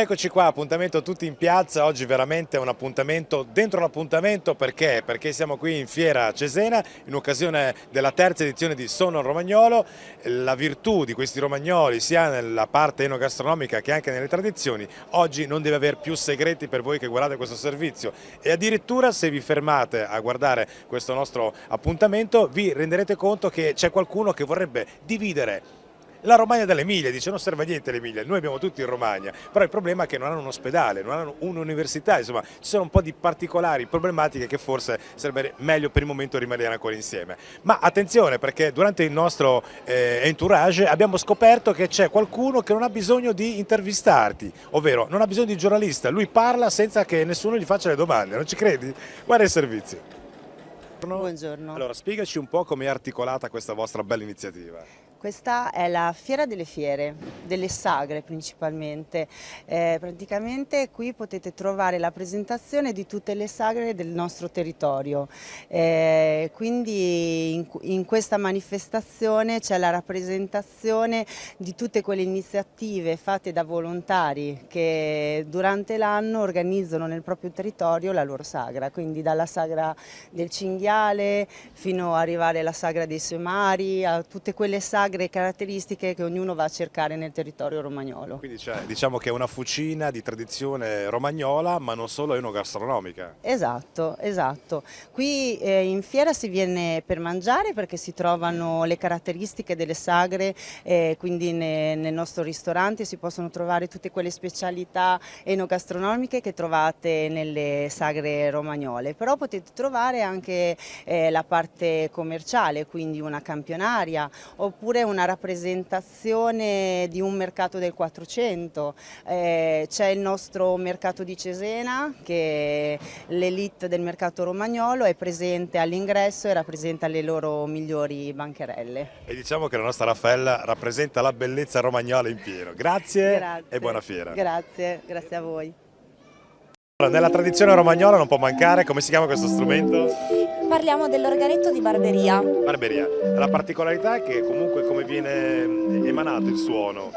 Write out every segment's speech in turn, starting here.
Eccoci qua, appuntamento tutti in piazza, oggi veramente un appuntamento dentro l'appuntamento perché? Perché siamo qui in Fiera Cesena in occasione della terza edizione di Sono Romagnolo. La virtù di questi romagnoli sia nella parte enogastronomica che anche nelle tradizioni, oggi non deve aver più segreti per voi che guardate questo servizio e addirittura se vi fermate a guardare questo nostro appuntamento vi renderete conto che c'è qualcuno che vorrebbe dividere la Romagna dall'Emilia, dice non serve a niente l'Emilia, noi abbiamo tutti in Romagna, però il problema è che non hanno un ospedale, non hanno un'università, insomma ci sono un po' di particolari problematiche che forse sarebbe meglio per il momento rimanere ancora insieme. Ma attenzione perché durante il nostro entourage abbiamo scoperto che c'è qualcuno che non ha bisogno di intervistarti, ovvero non ha bisogno di giornalista, lui parla senza che nessuno gli faccia le domande, non ci credi? Guarda il servizio. Buongiorno. Allora, spiegaci un po' come è articolata questa vostra bella iniziativa. Questa è la Fiera delle Fiere, delle sagre principalmente. Praticamente qui potete trovare la presentazione di tutte le sagre del nostro territorio. Quindi in questa manifestazione c'è la rappresentazione di tutte quelle iniziative fatte da volontari che durante l'anno organizzano nel proprio territorio la loro sagra, quindi dalla sagra del cinghiale fino ad arrivare alla sagra dei somari, a tutte quelle sagre caratteristiche che ognuno va a cercare nel territorio romagnolo. Quindi diciamo che è una fucina di tradizione romagnola, ma non solo enogastronomica. Esatto, esatto. Qui in fiera si viene per mangiare perché si trovano le caratteristiche delle sagre, quindi nel nostro ristorante si possono trovare tutte quelle specialità enogastronomiche che trovate nelle sagre romagnole, però potete trovare anche la parte commerciale, quindi una campionaria oppure una rappresentazione di un mercato del 400. C'è il nostro mercato di Cesena che l'elite del mercato romagnolo è presente all'ingresso e rappresenta le loro migliori bancherelle. E diciamo che la nostra Raffaella rappresenta la bellezza romagnola in pieno. Grazie, Grazie. e buona fiera. Grazie, grazie a voi. Nella tradizione romagnola non può mancare, come si chiama questo strumento? Parliamo dell'organetto di Barberia. Barberia. La particolarità è che comunque come viene emanato il suono.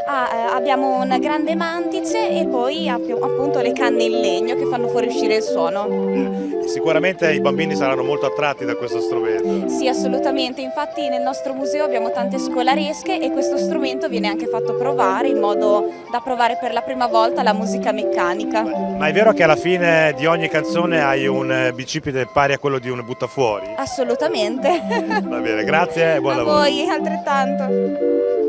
Abbiamo un grande mantice e poi appunto le canne in legno che fanno fuoriuscire il suono. Sicuramente i bambini saranno molto attratti da questo strumento. Sì, assolutamente, infatti nel nostro museo abbiamo tante scolaresche e questo strumento viene anche fatto provare in modo da provare per la prima volta la musica meccanica. Ma è vero che alla fine di ogni canzone hai un bicipite pari a quello di un buttafuori? Assolutamente. Va bene, grazie e buon lavoro. A voi, altrettanto.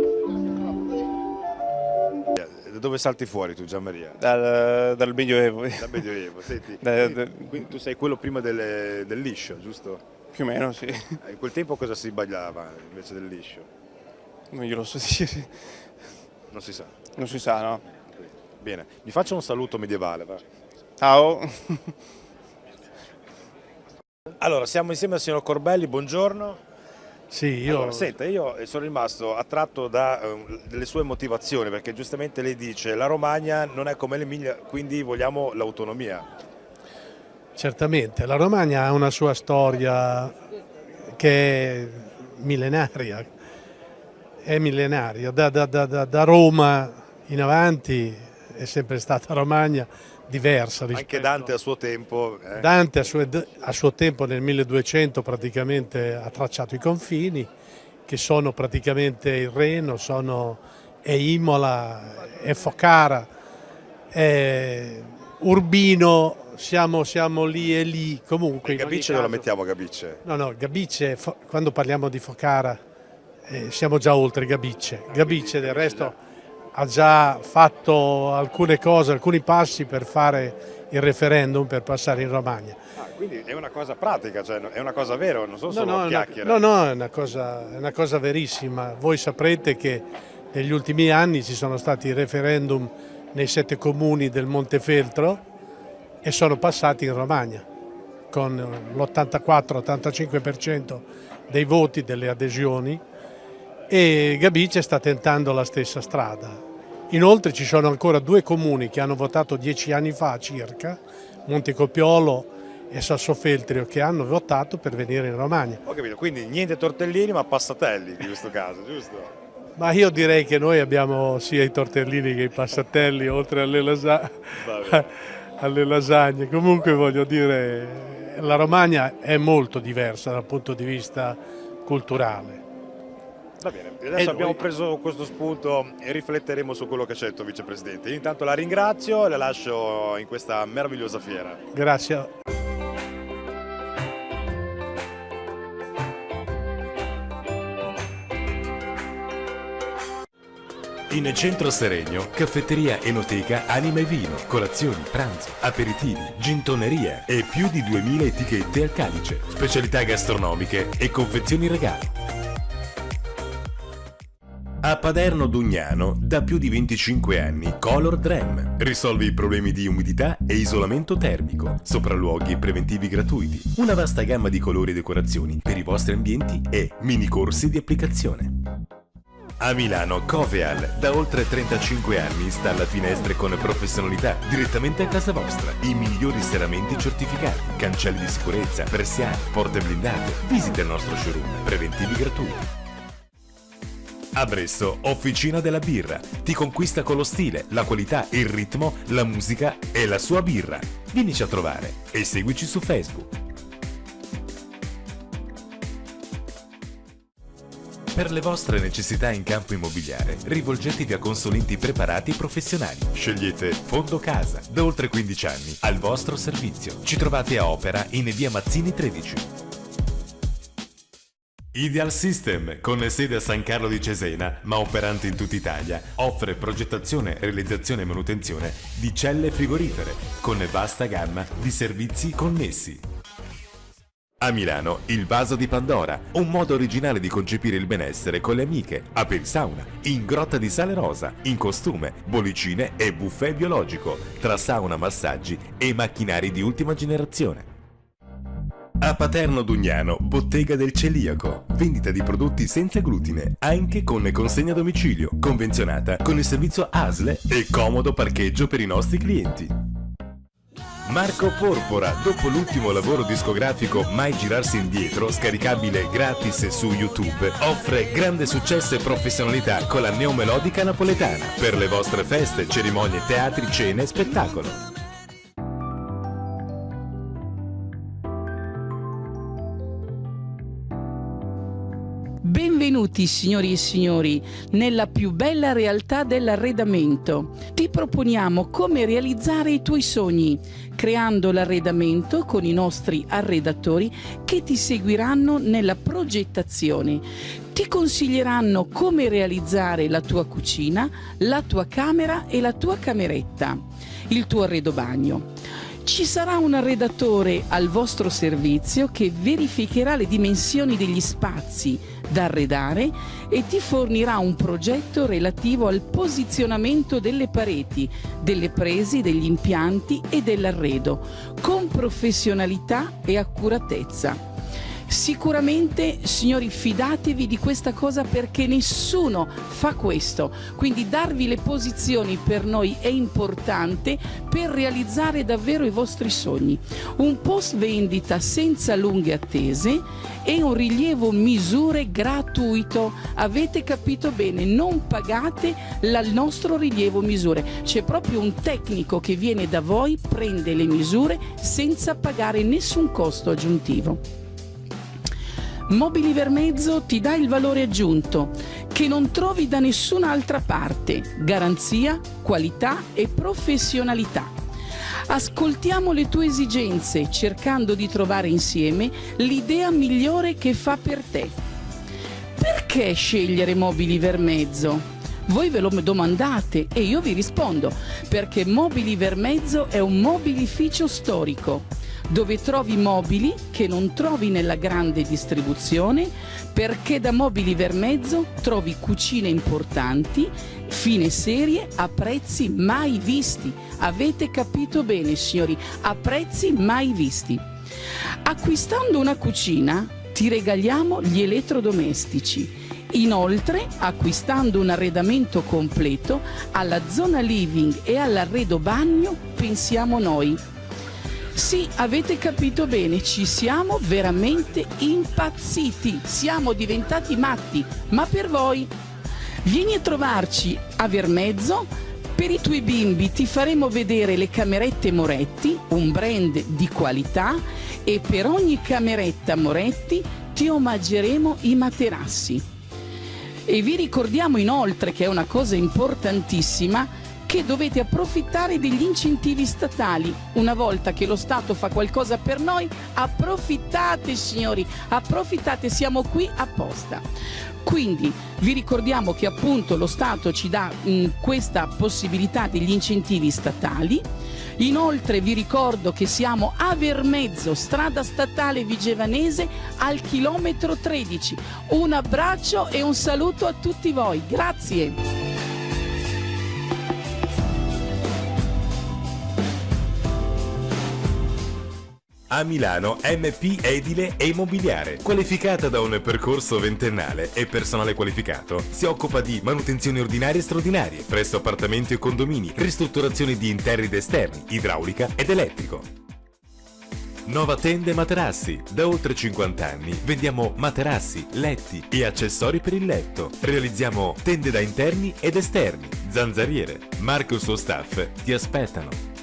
Da dove salti fuori tu, Gianmaria? Dal Medioevo. Dal Medioevo, senti. Quindi tu sei quello prima del liscio, giusto? Più o meno, sì. In quel tempo cosa si ballava invece del liscio? Non glielo so dire. Non si sa. Non si sa, no? Bene, mi faccio un saluto medievale, va. Ciao. Allora, siamo insieme al signor Corbelli, buongiorno. Sì, io... Allora, senta, io sono rimasto attratto dalle sue motivazioni, perché giustamente lei dice la Romagna non è come l'Emilia, quindi vogliamo l'autonomia. Certamente, la Romagna ha una sua storia che è millenaria, da Roma in avanti è sempre stata Romagna diversa. Anche Dante a suo tempo. Dante a suo tempo nel 1200 praticamente ha tracciato i confini, che sono praticamente il Reno, è Imola, è Focara, è Urbino, siamo lì e lì. Comunque, Gabice non lo mettiamo Gabice? No, Gabice, quando parliamo di Focara siamo già oltre Gabice. Gabice del resto ha già fatto alcune cose, alcuni passi per fare il referendum per passare in Romagna. Quindi è una cosa pratica, cioè è una cosa vera, non sono solo chiacchiere. No, è una cosa verissima. Voi saprete che negli ultimi anni ci sono stati referendum nei 7 comuni del Montefeltro e sono passati in Romagna con l'84-85% dei voti, delle adesioni, e Gabice sta tentando la stessa strada. Inoltre ci sono ancora 2 comuni che hanno votato 10 anni fa circa, Montecopiolo e Sassofeltrio, che hanno votato per venire in Romagna. Ho capito, quindi niente tortellini ma passatelli in questo caso, giusto? Ma io direi che noi abbiamo sia i tortellini che i passatelli, oltre alle lasagne. Comunque voglio dire, la Romagna è molto diversa dal punto di vista culturale. Va bene, adesso abbiamo preso questo spunto e rifletteremo su quello che c'è detto Vicepresidente. Io intanto la ringrazio e la lascio in questa meravigliosa fiera. Grazie. In Centro Seregno, caffetteria, enoteca, anima e vino, colazioni, pranzo, aperitivi, gintoneria e più di 2000 etichette al calice, specialità gastronomiche e confezioni regali. A Paderno Dugnano, da più di 25 anni, Color Drem risolve i problemi di umidità e isolamento termico, sopralluoghi preventivi gratuiti, una vasta gamma di colori e decorazioni per i vostri ambienti e mini corsi di applicazione. A Milano, Coveal, da oltre 35 anni installa finestre con professionalità direttamente a casa vostra. I migliori serramenti certificati, cancelli di sicurezza, persiane, porte blindate. Visita il nostro showroom, preventivi gratuiti. A Bresso, Officina della Birra. Ti conquista con lo stile, la qualità, il ritmo, la musica e la sua birra. Vienici a trovare e seguici su Facebook. Per le vostre necessità in campo immobiliare, rivolgetevi a consulenti preparati e professionali. Scegliete Fondo Casa, da oltre 15 anni, al vostro servizio. Ci trovate a Opera in via Mazzini 13. Ideal System, con sede a San Carlo di Cesena, ma operante in tutta Italia, offre progettazione, realizzazione e manutenzione di celle frigorifere, con vasta gamma di servizi connessi. A Milano, il Vaso di Pandora, un modo originale di concepire il benessere con le amiche, apri sauna, in Grotta di Sale Rosa, in costume, bollicine e buffet biologico, tra sauna, massaggi e macchinari di ultima generazione. A Paterno Dugnano, Bottega del Celiaco, vendita di prodotti senza glutine, anche con consegna a domicilio, convenzionata con il servizio ASL e comodo parcheggio per i nostri clienti. Marco Porpora, dopo l'ultimo lavoro discografico Mai girarsi indietro, scaricabile gratis su YouTube, offre grande successo e professionalità con la neomelodica napoletana per le vostre feste, cerimonie, teatri, cene e spettacolo. Benvenuti signori e signori nella più bella realtà dell'arredamento. Ti proponiamo come realizzare i tuoi sogni, creando l'arredamento con i nostri arredatori che ti seguiranno nella progettazione. Ti consiglieranno come realizzare la tua cucina, la tua camera e la tua cameretta, il tuo arredo bagno. Ci sarà un arredatore al vostro servizio che verificherà le dimensioni degli spazi da arredare e ti fornirà un progetto relativo al posizionamento delle pareti, delle prese, degli impianti e dell'arredo, con professionalità e accuratezza. Sicuramente, signori, fidatevi di questa cosa perché nessuno fa questo, quindi darvi le posizioni per noi è importante per realizzare davvero i vostri sogni. Un post vendita senza lunghe attese e un rilievo misure gratuito. Avete capito bene, non pagate il nostro rilievo misure, c'è proprio un tecnico che viene da voi, prende le misure senza pagare nessun costo aggiuntivo. Mobili Vermezzo ti dà il valore aggiunto che non trovi da nessun'altra parte: garanzia, qualità e professionalità. Ascoltiamo le tue esigenze cercando di trovare insieme l'idea migliore che fa per te. Perché scegliere Mobili Vermezzo? Voi ve lo domandate e io vi rispondo: perché Mobili Vermezzo è un mobilificio storico dove trovi mobili che non trovi nella grande distribuzione, perché da Mobili Vermezzo trovi cucine importanti, fine serie, a prezzi mai visti. Avete capito bene, signori, a prezzi mai visti. Acquistando una cucina ti regaliamo gli elettrodomestici. Inoltre, acquistando un arredamento completo, alla zona living e all'arredo bagno pensiamo noi. Sì, avete capito bene, ci siamo veramente impazziti, siamo diventati matti, ma per voi. Vieni a trovarci a Vermezzo. Per i tuoi bimbi ti faremo vedere le camerette Moretti, un brand di qualità, e per ogni cameretta Moretti ti omaggeremo i materassi. E vi ricordiamo inoltre, che è una cosa importantissima, che dovete approfittare degli incentivi statali. Una volta che lo Stato fa qualcosa per noi, approfittate signori, approfittate, siamo qui apposta. Quindi vi ricordiamo che appunto lo Stato ci dà questa possibilità degli incentivi statali. Inoltre vi ricordo che siamo a Vermezzo, strada statale Vigevanese, al chilometro 13. Un abbraccio e un saluto a tutti voi. Grazie. A Milano MP Edile e Immobiliare, qualificata da un percorso ventennale e personale qualificato, si occupa di manutenzioni ordinarie e straordinarie presso appartamenti e condomini, ristrutturazioni di interni ed esterni, idraulica ed elettrico. Nova Tende Materassi, da oltre 50 anni vendiamo materassi, letti e accessori per il letto. Realizziamo tende da interni ed esterni, zanzariere. Marco e il suo staff ti aspettano.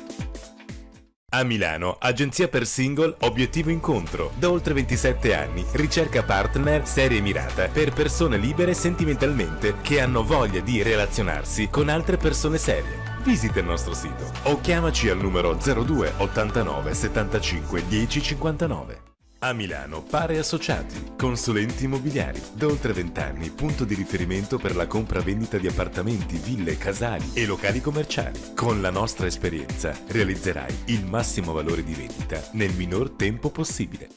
A Milano, agenzia per single Obiettivo Incontro. Da oltre 27 anni ricerca partner seria e mirata per persone libere sentimentalmente che hanno voglia di relazionarsi con altre persone serie. Visita il nostro sito o chiamaci al numero 02 89 75 10 59. A Milano, Pare Associati, consulenti immobiliari, da oltre 20 anni, punto di riferimento per la compra-vendita di appartamenti, ville, casali e locali commerciali. Con la nostra esperienza realizzerai il massimo valore di vendita nel minor tempo possibile.